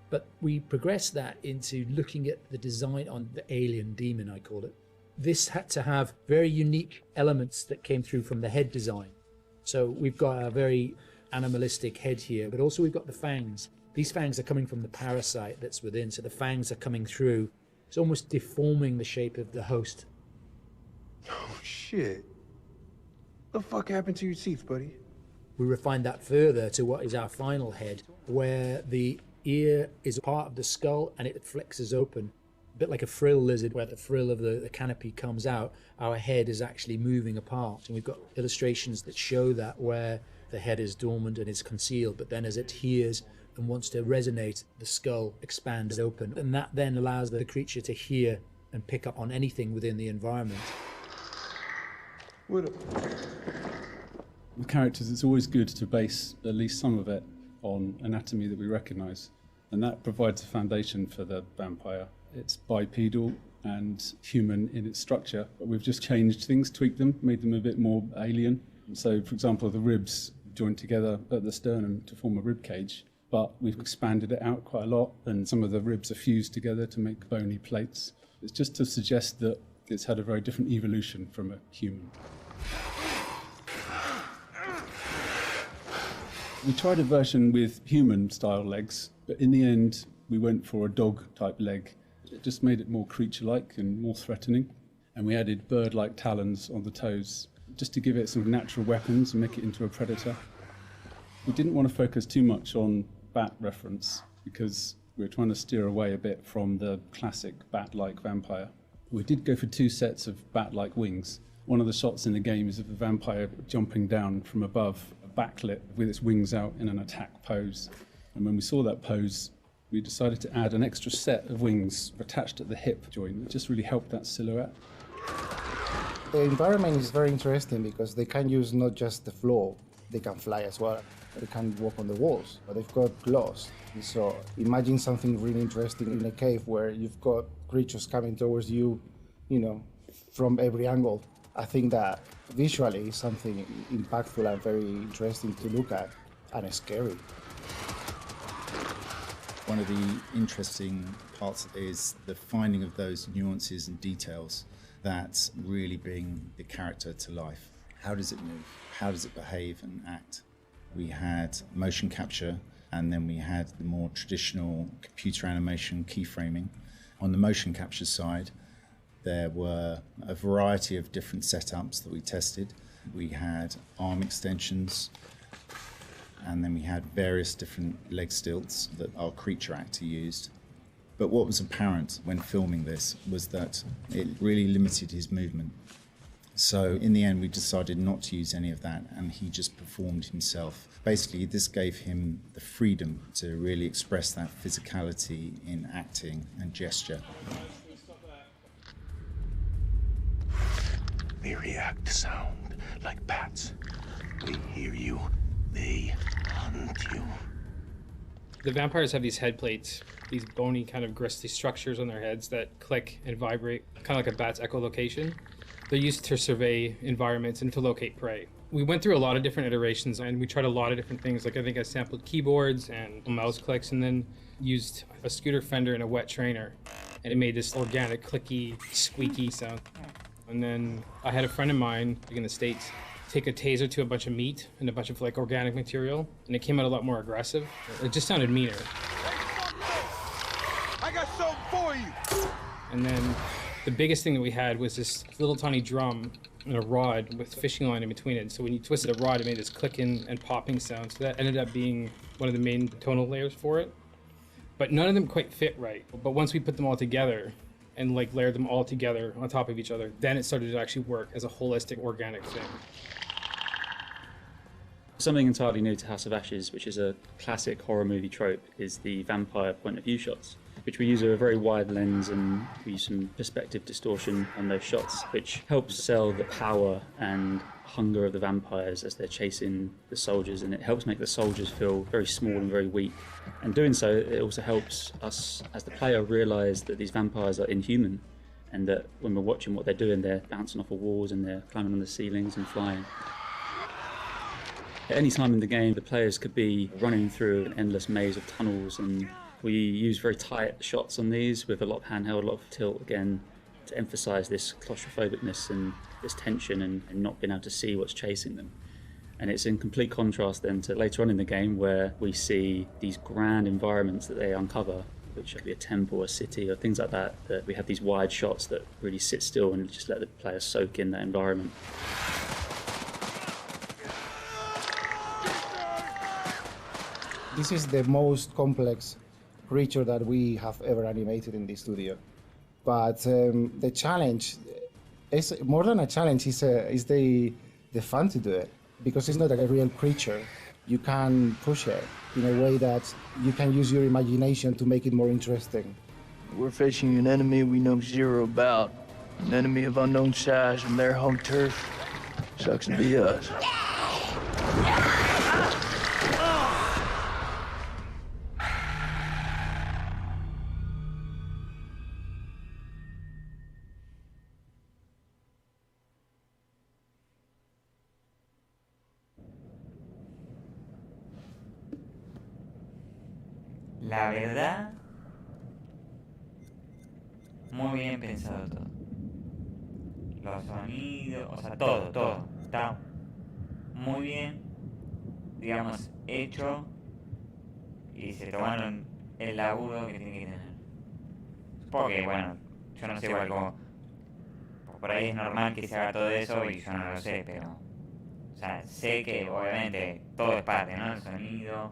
S17: But we progress that into looking at the design on the alien demon, I call it. This had to have very unique elements that came through from the head design. So we've got a very animalistic head here, but also we've got the fangs. These fangs are coming from the parasite that's within, so the fangs are coming through. It's almost deforming the shape of the host.
S4: Oh, shit. What the fuck happened to your teeth, buddy?
S17: We refined that further to what is our final head, where the ear is part of the skull and it flexes open. A bit like a frill lizard, where the frill of the canopy comes out, our head is actually moving apart. And we've got illustrations that show that, where the head is dormant and is concealed, but then as it hears and wants to resonate, the skull expands open. And that then allows the creature to hear and pick up on anything within the environment.
S18: With characters, it's always good to base at least some of it on anatomy that we recognise, and that provides a foundation for the vampire. It's bipedal and human in its structure, but we've just changed things, tweaked them, made them a bit more alien. So, for example, the ribs joined together at the sternum to form a rib cage, but we've expanded it out quite a lot, and some of the ribs are fused together to make bony plates. It's just to suggest that it's had a very different evolution from a human. We tried a version with human-style legs, but in the end, we went for a dog-type leg. It just made it more creature-like and more threatening. And we added bird-like talons on the toes, just to give it some natural weapons and make it into a predator. We didn't want to focus too much on bat reference because we were trying to steer away a bit from the classic bat-like vampire. We did go for 2 sets of bat-like wings. One of the shots in the game is of the vampire jumping down from above, backlit with its wings out in an attack pose. And when we saw that pose, we decided to add an extra set of wings attached at the hip joint. It just really helped that silhouette.
S16: The environment is very interesting because they can use not just the floor, they can fly as well. They can walk on the walls, but they've got claws. So imagine something really interesting in a cave where you've got creatures coming towards you, you know, from every angle. I think that visually is something impactful and very interesting to look at, and scary.
S19: One of the interesting parts is the finding of those nuances and details that really bring the character to life. How does it move? How does it behave and act? We had motion capture, and then we had the more traditional computer animation keyframing. On the motion capture side, there were a variety of different setups that we tested. We had arm extensions, and then we had various different leg stilts that our creature actor used. But what was apparent when filming this was that it really limited his movement. So in the end, we decided not to use any of that, and he just performed himself. Basically, this gave him the freedom to really express that physicality in acting and gesture.
S2: They react to sound like bats. They hear you. They hunt you.
S20: The vampires have these head plates, these bony kind of gristly structures on their heads that click and vibrate, kind of like a bat's echolocation. They're used to survey environments and to locate prey. We went through a lot of different iterations and we tried a lot of different things. Like I think I sampled keyboards and mouse clicks and then used a scooter fender and a wet trainer. And it made this organic, clicky, squeaky sound. And then I had a friend of mine in the States take a taser to a bunch of meat and a bunch of like organic material, and it came out a lot more aggressive. It just sounded meaner.
S21: I got something for you!
S20: And then the biggest thing that we had was this little tiny drum and a rod with fishing line in between it. So when you twisted a rod, it made this clicking and popping sound. So that ended up being one of the main tonal layers for it. But none of them quite fit right. But once we put them all together and like layered them all together on top of each other, then it started to actually work as a holistic, organic thing.
S22: Something entirely new to House of Ashes, which is a classic horror movie trope, is the vampire point of view shots, which we use a very wide lens and we use some perspective distortion on those shots, which helps sell the power and hunger of the vampires as they're chasing the soldiers, and it helps make the soldiers feel very small and very weak. And doing so, it also helps us as the player realise that these vampires are inhuman, and that when we're watching what they're doing, they're bouncing off of walls and they're climbing on the ceilings and flying. At any time in the game, the players could be running through an endless maze of tunnels, and we use very tight shots on these with a lot of handheld, a lot of tilt again, to emphasise this claustrophobicness and this tension and not being able to see what's chasing them. And it's in complete contrast then to later on in the game where we see these grand environments that they uncover, which could be a temple, a city, or things like that, that we have these wide shots that really sit still and just let the player soak in that environment.
S16: This is the most complex creature that we have ever animated in the studio. But the challenge is more than a challenge, is the fun to do it. Because it's not a real creature. You can push it in a way that you can use your imagination to make it more interesting.
S3: We're facing an enemy we know zero about. An enemy of unknown size and their home turf. Sucks to be us.
S1: La verdad, muy bien pensado todo. Los sonidos, o sea, todo. Está muy bien, digamos, hecho y se tomaron el laburo que tiene que tener. Porque, bueno, yo no sé igual cómo. Por ahí es normal que se haga todo eso y yo no lo sé, pero O sea, sé que obviamente todo es parte, ¿no? El sonido,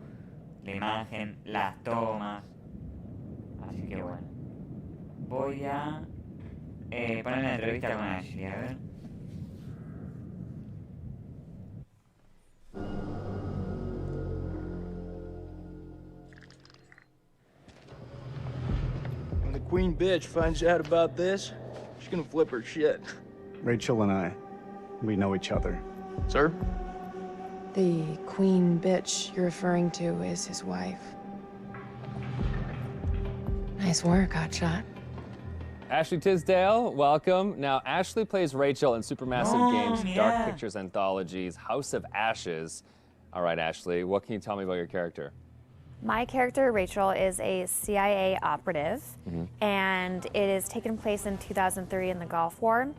S1: la imagen, las tomas. Así que bueno. Voy a poner una entrevista con Ashley, a ver.
S3: When the queen bitch finds out about this, she's gonna flip her shit.
S14: Rachel and I, we know each other.
S3: Sir?
S5: The queen bitch you're referring to is his wife. Nice work, hotshot.
S7: Ashley Tisdale, welcome. Now, Ashley plays Rachel in Supermassive Games' Dark Pictures Anthology's House of Ashes. All right, Ashley, what can you tell me about your character?
S8: My character, Rachel, is a CIA operative, and it is taken place in 2003 in the Gulf War,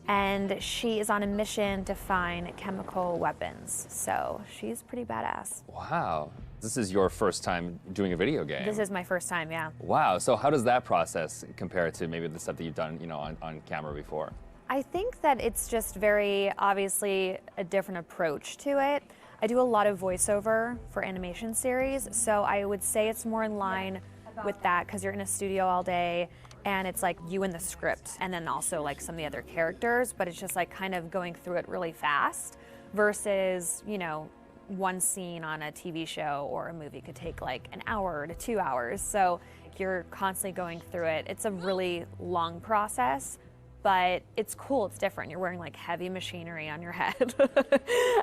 S8: and she is on a mission to find chemical weapons, so she's pretty badass.
S7: Wow. This is your first time doing a video game.
S8: This is my first time, yeah.
S7: Wow, so how does that process compare to maybe the stuff that you've done, you know, on camera before?
S8: I think that it's just very obviously a different approach to it. I do a lot of voiceover for animation series, so I would say it's more in line with that because you're in a studio all day and it's like you and the script and then also like some of the other characters, but it's just like kind of going through it really fast versus, you know, one scene on a TV show or a movie could take like an hour to 2 hours. So you're constantly going through it. It's a really long process, but it's cool, it's different. You're wearing like heavy machinery on your head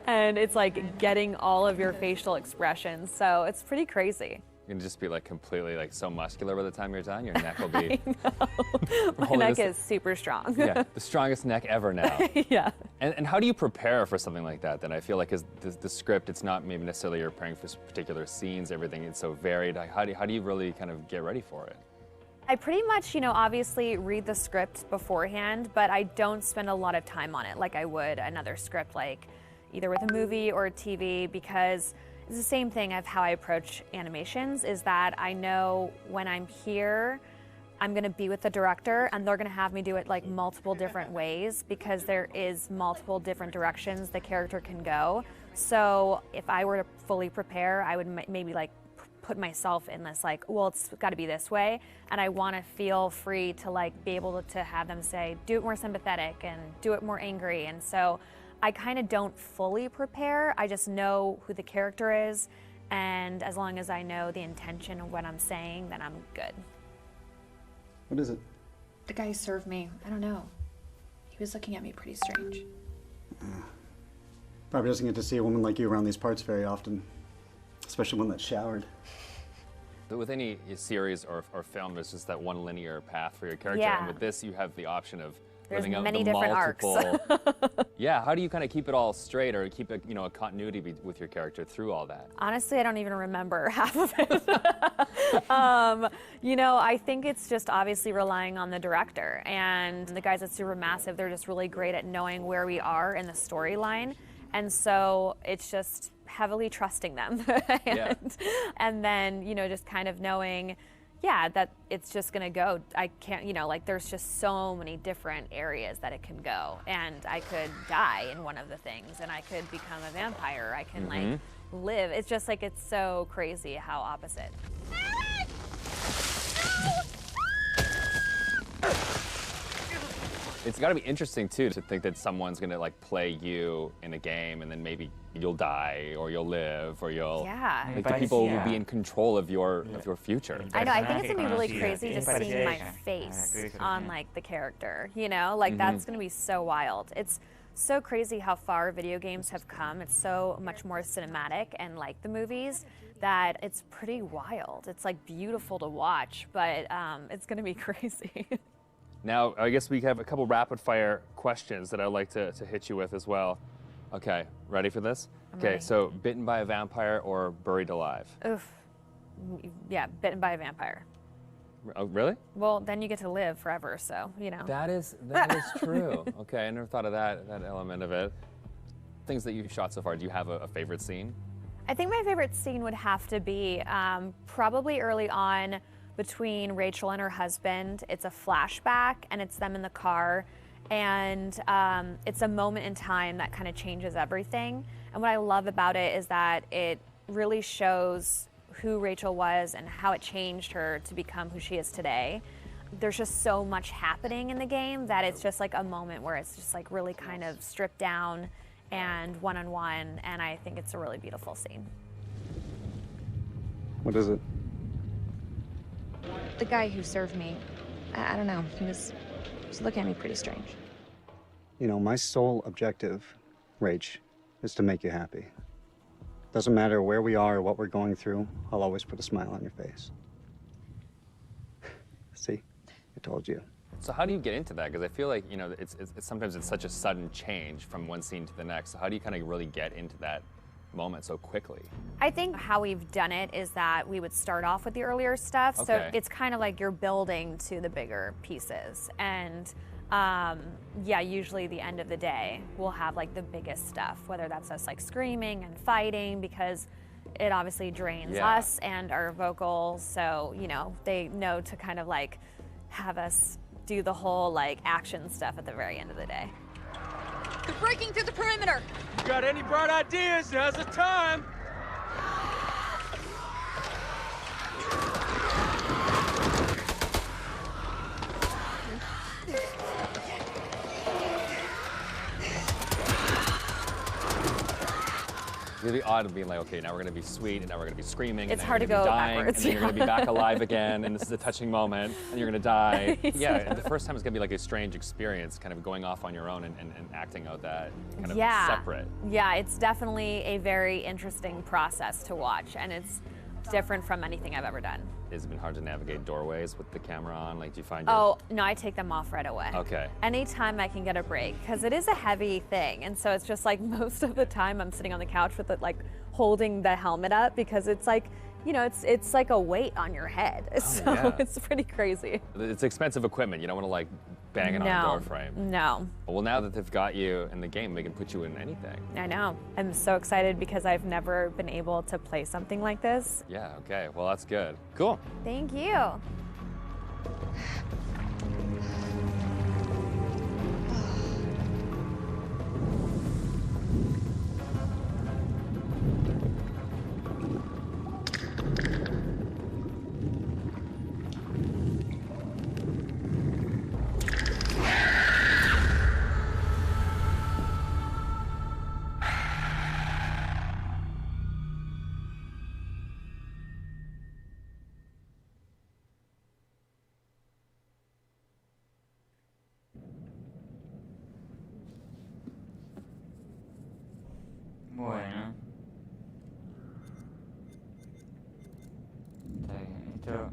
S8: and it's like getting all of your facial expressions. So it's pretty crazy.
S7: You're gonna just be like completely like so muscular by the time you're done. Your neck will be.
S8: My neck is super strong.
S7: Yeah, the strongest neck ever now.
S8: Yeah.
S7: And how do you prepare for something like that? Then I feel like the script, it's not maybe necessarily you're preparing for particular scenes. Everything is so varied. How do you really kind of get ready for it?
S8: I pretty much, you know, obviously read the script beforehand, but I don't spend a lot of time on it like I would another script, like either with a movie or a TV, because it's the same thing of how I approach animations, is that I know when I'm here, I'm gonna be with the director and they're gonna have me do it like multiple different ways because there is multiple different directions the character can go. So if I were to fully prepare, I would maybe like put myself in this like, well, it's gotta be this way. And I wanna feel free to like be able to have them say, do it more sympathetic and do it more angry. And so I kind of don't fully prepare. I just know who the character is, and as long as I know the intention of what I'm saying, then I'm good.
S14: What is it?
S5: The guy who served me, I don't know. He was looking at me pretty strange.
S14: Probably doesn't get to see a woman like you around these parts very often, especially one that showered.
S7: But with any series or film, there's just that one linear path for your character.
S8: Yeah.
S7: And with this, you have the option of
S8: There's
S7: living out
S8: many
S7: the
S8: different
S7: multiple.
S8: arcs.
S7: Yeah, how do you kind of keep it all straight or keep a, you know, a continuity with your character through all that?
S8: Honestly, I don't even remember half of it. You know, I think it's just obviously relying on the director. And the guys at Supermassive, they're just really great at knowing where we are in the storyline. And so it's just heavily trusting them. And then, you know, just kind of knowing, yeah, that it's just gonna go. I can't, you know, like there's just so many different areas that it can go. And I could die in one of the things and I could become a vampire. I can like live. It's just like, it's so crazy how opposite.
S7: It's got to be interesting too to think that someone's gonna like play you in a game and then maybe you'll die or you'll live or you'll like the people will be in control of your future.
S8: I know. I think it's gonna be really crazy to see my face on like the character. You know, like that's gonna be so wild. It's so crazy how far video games have come. It's so much more cinematic and like the movies that it's pretty wild. It's like beautiful to watch, but it's gonna be crazy.
S7: Now, I guess we have a couple rapid fire questions that I'd like to hit you with as well. Okay, ready for this? Okay,
S8: ready.
S7: so bitten by a vampire or buried alive?
S8: Oof. Yeah, bitten by a vampire.
S7: Oh, really?
S8: Well, then you get to live forever, so, you know.
S7: That is true. Okay, I never thought of that element of it. Things that you've shot so far, do you have a favorite scene?
S8: I think my favorite scene would have to be probably early on between Rachel and her husband. It's a flashback and it's them in the car And it's a moment in time that kind of changes everything. And what I love about it is that it really shows who Rachel was and how it changed her to become who she is today. There's just so much happening in the game that it's just like a moment where it's just like really kind of stripped down and one-on-one, and I think it's a really beautiful scene.
S14: What is it?
S5: The guy who served me, I don't know, he was looking at me pretty strange.
S14: You know, my sole objective, Rach, is to make you happy. Doesn't matter where we are or what we're going through, I'll always put a smile on your face. See, I told you.
S7: So how do you get into that? Because I feel like, you know, it's sometimes it's such a sudden change from one scene to the next. So how do you kind of really get into that moment so quickly?
S8: I think how we've done it is that we would start off with the earlier stuff. So
S7: Okay.
S8: it's kind of like you're building to the bigger pieces. And yeah, usually the end of the day, we'll have like the biggest stuff, whether that's us like screaming and fighting, because it obviously drains us and our vocals. So, you know, they know to kind of like have us do the whole like action stuff at the very end of the day.
S6: They're breaking through the perimeter.
S3: You got any bright ideas? Now's the time.
S7: It's really odd of being like, okay, now we're gonna be sweet, and now we're gonna be screaming,
S8: It's
S7: and
S8: hard
S7: then
S8: to
S7: you're gonna
S8: go
S7: be dying,
S8: backwards,
S7: and then you're gonna be back alive again, and this is a touching moment, and you're gonna die. Yeah,
S8: Yeah.
S7: and the first time is gonna be like a strange experience, kind of going off on your own and acting out that kind of
S8: Yeah.
S7: separate.
S8: Yeah, it's definitely a very interesting process to watch, and it's different from anything I've ever done.
S7: Has it been hard to navigate doorways with the camera on? Like, do you find your...
S8: Oh, no, I take them off right away.
S7: Okay.
S8: Anytime I can get a break, because it is a heavy thing, and so it's just like most of the time I'm sitting on the couch with it, like holding the helmet up, because it's like, you know, it's like a weight on your head. So
S7: yeah.
S8: it's pretty crazy.
S7: It's expensive equipment. You don't want to like bang it on a door frame.
S8: No.
S7: Well, now that they've got you in the game, they can put you in anything.
S8: I know. I'm so excited because I've never been able to play something like this.
S7: Yeah, okay. Well, that's good. Cool.
S8: Thank you.
S1: Bueno. Está bien, esto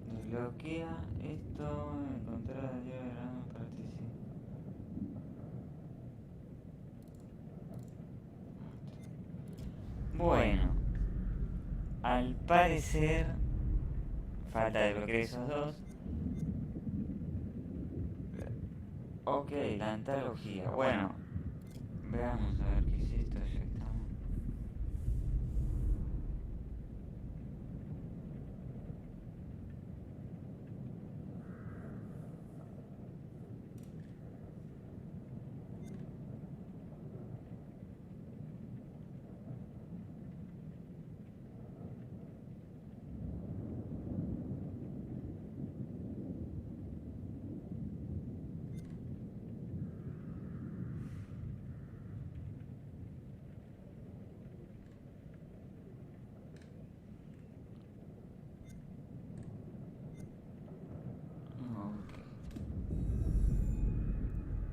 S1: desbloquea esto, encontrar la llave de la parte, sí. Bueno, al parecer falta desbloquear esos dos. Ok, la antología. Bueno, veamos a ver qué es esto, ya que estamos.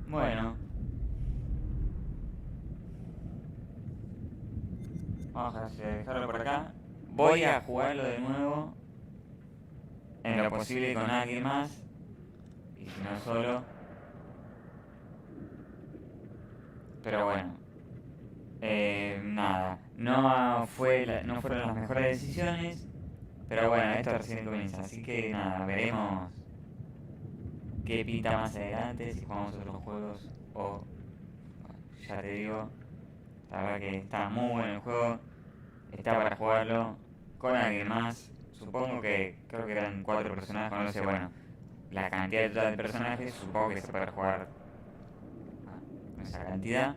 S1: Bueno, vamos a dejarlo por acá. Voy a jugarlo de nuevo, en lo posible con alguien más, y si no solo. Pero bueno, nada, no fueron las mejores decisiones, pero bueno, esto recién comienza, así que nada, veremos qué pinta más adelante, si jugamos otros juegos o... Bueno, ya te digo, la verdad que está muy bueno el juego, está para jugarlo con alguien más, supongo que creo que eran 4 personajes, no sé, bueno, la cantidad total de personajes, supongo que se puede jugar esa cantidad.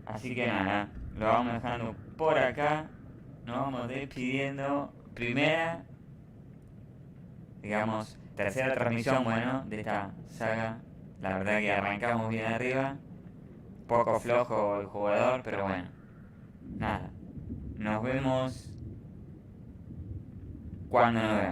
S1: Así que nada, lo vamos dejando por acá. Nos vamos despidiendo. Primera, digamos, tercera transmisión, bueno, de esta saga. La verdad que arrancamos bien arriba. Poco flojo el jugador, pero bueno. Nada. Nos vemos cuando nos veamos.